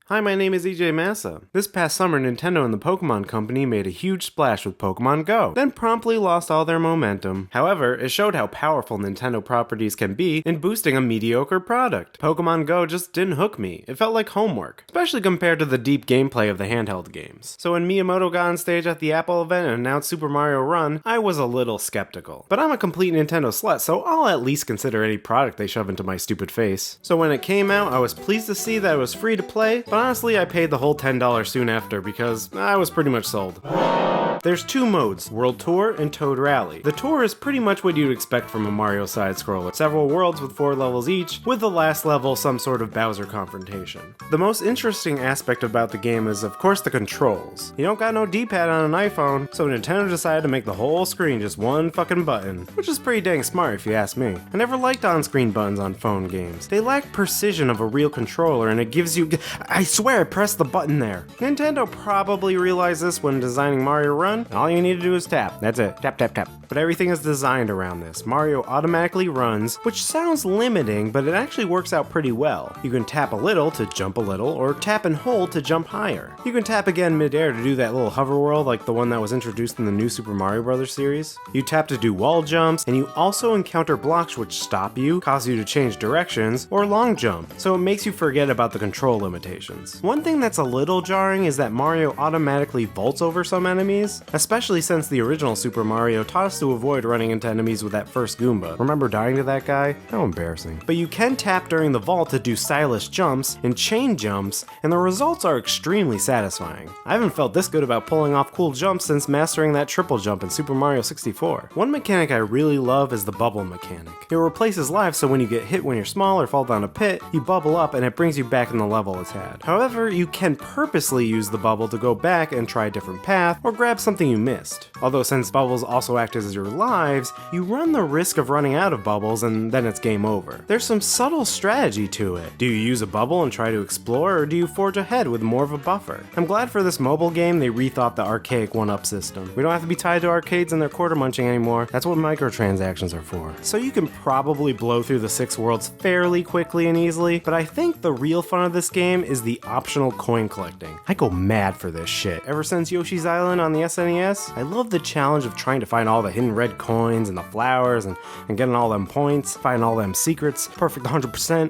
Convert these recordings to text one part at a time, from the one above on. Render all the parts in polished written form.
Hi, my name is EJ Massa. This past summer, Nintendo and the Pokemon Company made a huge splash with Pokemon Go, then promptly lost all their momentum. However, it showed how powerful Nintendo properties can be in boosting a mediocre product. Pokemon Go just didn't hook me. It felt like homework, especially compared to the deep gameplay of the handheld games. So when Miyamoto got on stage at the Apple event and announced Super Mario Run, I was a little skeptical. But I'm a complete Nintendo slut, so I'll at least consider any product they shove into my stupid face. So when it came out, I was pleased to see that it was free to play, but honestly, I paid the whole $10 soon after because I was pretty much sold. There's two modes, World Tour and Toad Rally. The Tour is pretty much what you'd expect from a Mario side-scroller. Several worlds with 4 levels each, with the last level some sort of Bowser confrontation. The most interesting aspect about the game is of course the controls. You don't got no D-pad on an iPhone, so Nintendo decided to make the whole screen just one fucking button, which is pretty dang smart if you ask me. I never liked on-screen buttons on phone games. They lack precision of a real controller and it gives you, I swear I pressed the button there. Nintendo probably realized this when designing Mario Run. All you need to do is tap. That's it. Tap, tap, tap. But everything is designed around this. Mario automatically runs, which sounds limiting, but it actually works out pretty well. You can tap a little to jump a little, or tap and hold to jump higher. You can tap again mid-air to do that little hover world like the one that was introduced in the new Super Mario Bros. Series. You tap to do wall jumps, and you also encounter blocks which stop you, cause you to change directions, or long jump, so it makes you forget about the control limitations. One thing that's a little jarring is that Mario automatically vaults over some enemies, especially since the original Super Mario taught us to avoid running into enemies with that first Goomba. Remember dying to that guy? How embarrassing. But you can tap during the vault to do stylish jumps and chain jumps, and the results are extremely satisfying. I haven't felt this good about pulling off cool jumps since mastering that triple jump in Super Mario 64. One mechanic I really love is the bubble mechanic. It replaces life, so when you get hit when you're small or fall down a pit, you bubble up and it brings you back in the level it's had. However, you can purposely use the bubble to go back and try a different path or grab something you missed. Although since bubbles also act as your lives, you run the risk of running out of bubbles and then it's game over. There's some subtle strategy to it. Do you use a bubble and try to explore, or do you forge ahead with more of a buffer? I'm glad for this mobile game they rethought the archaic 1-up system. We don't have to be tied to arcades and their quarter munching anymore. That's what microtransactions are for. So you can probably blow through the 6 worlds fairly quickly and easily, but I think the real fun of this game is the optional coin collecting. I go mad for this shit. Ever since Yoshi's Island on the SNES, I love the challenge of trying to find all the hidden red coins and the flowers and getting all them points, finding all them secrets, perfect 100%,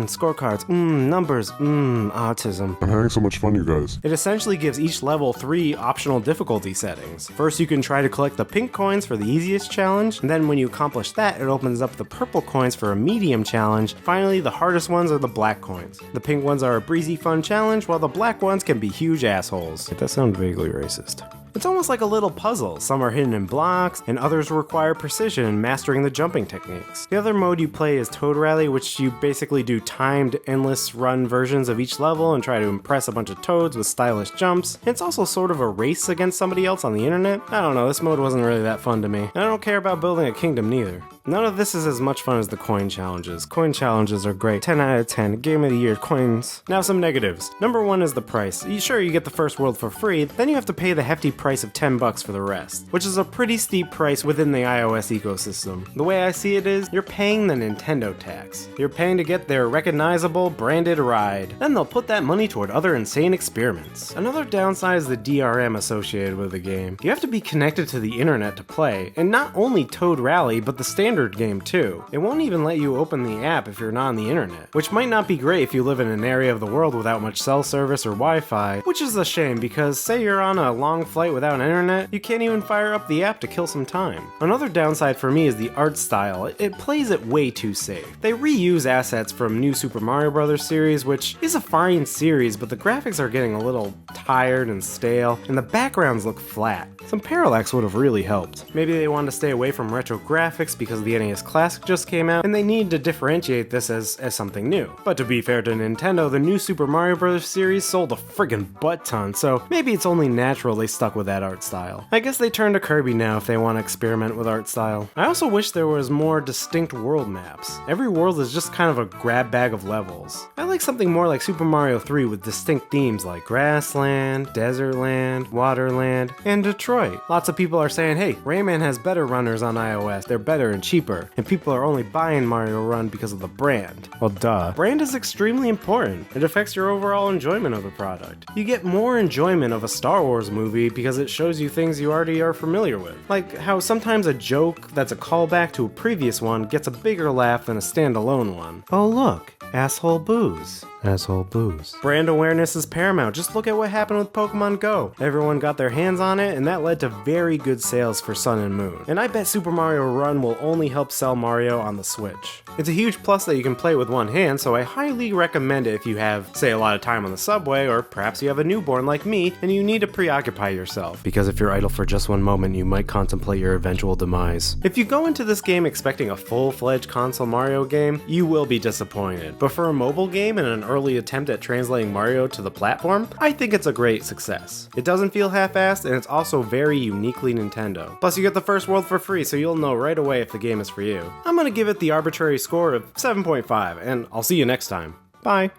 scorecards, numbers, autism. I'm having so much fun, you guys. It essentially gives each level 3 optional difficulty settings. First, you can try to collect the pink coins for the easiest challenge, and then when you accomplish that, it opens up the purple coins for a medium challenge. Finally, the hardest ones are the black coins. The pink ones are a breezy fun challenge, while the black ones can be huge assholes. It does sound vaguely racist. It's almost like a little puzzle. Some are hidden in blocks, and others require precision in mastering the jumping techniques. The other mode you play is Toad Rally, which you basically do timed, endless run versions of each level and try to impress a bunch of toads with stylish jumps. And it's also sort of a race against somebody else on the internet. I don't know, this mode wasn't really that fun to me. And I don't care about building a kingdom neither. None of this is as much fun as the coin challenges. Coin challenges are great. 10 out of 10. Game of the year, coins. Now some negatives. Number 1 is the price. Sure, you get the first world for free, then you have to pay the hefty price of $10 for the rest, which is a pretty steep price within the iOS ecosystem. The way I see it is, you're paying the Nintendo tax. You're paying to get their recognizable, branded ride. Then they'll put that money toward other insane experiments. Another downside is the DRM associated with the game. You have to be connected to the internet to play, and not only Toad Rally, but the standard game too. It won't even let you open the app if you're not on the internet, which might not be great if you live in an area of the world without much cell service or Wi-Fi, which is a shame because say you're on a long flight without internet, you can't even fire up the app to kill some time. Another downside for me is the art style. It plays it way too safe. They reuse assets from new Super Mario Bros. Series, which is a fine series, but the graphics are getting a little tired and stale, and the backgrounds look flat. Some parallax would have really helped. Maybe they wanted to stay away from retro graphics because the NES Classic just came out, and they need to differentiate this as something new. But to be fair to Nintendo, the new Super Mario Bros. Series sold a friggin' butt ton, so maybe it's only natural they stuck with that art style. I guess they turn to Kirby now if they want to experiment with art style. I also wish there was more distinct world maps. Every world is just kind of a grab bag of levels. I like something more like Super Mario 3 with distinct themes like Grassland, Desertland, Waterland, and Detroit. Lots of people are saying, hey, Rayman has better runners on iOS, they're better and cheaper cheaper, and people are only buying Mario Run because of the brand. Well, duh. Brand is extremely important. It affects your overall enjoyment of the product. You get more enjoyment of a Star Wars movie because it shows you things you already are familiar with. Like how sometimes a joke that's a callback to a previous one gets a bigger laugh than a standalone one. Oh look, asshole booze. Asshole booze. Brand awareness is paramount. Just look at what happened with Pokemon Go. Everyone got their hands on it, and that led to very good sales for Sun and Moon. And I bet Super Mario Run will only help sell Mario on the Switch. It's a huge plus that you can play with one hand, so I highly recommend it if you have, say, a lot of time on the subway, or perhaps you have a newborn like me, and you need to preoccupy yourself. Because if you're idle for just one moment, you might contemplate your eventual demise. If you go into this game expecting a full-fledged console Mario game, you will be disappointed. But for a mobile game and an early attempt at translating Mario to the platform, I think it's a great success. It doesn't feel half-assed, and it's also very uniquely Nintendo. Plus, you get the first world for free, so you'll know right away if the game is for you. I'm gonna give it the arbitrary score of 7.5, and I'll see you next time. Bye!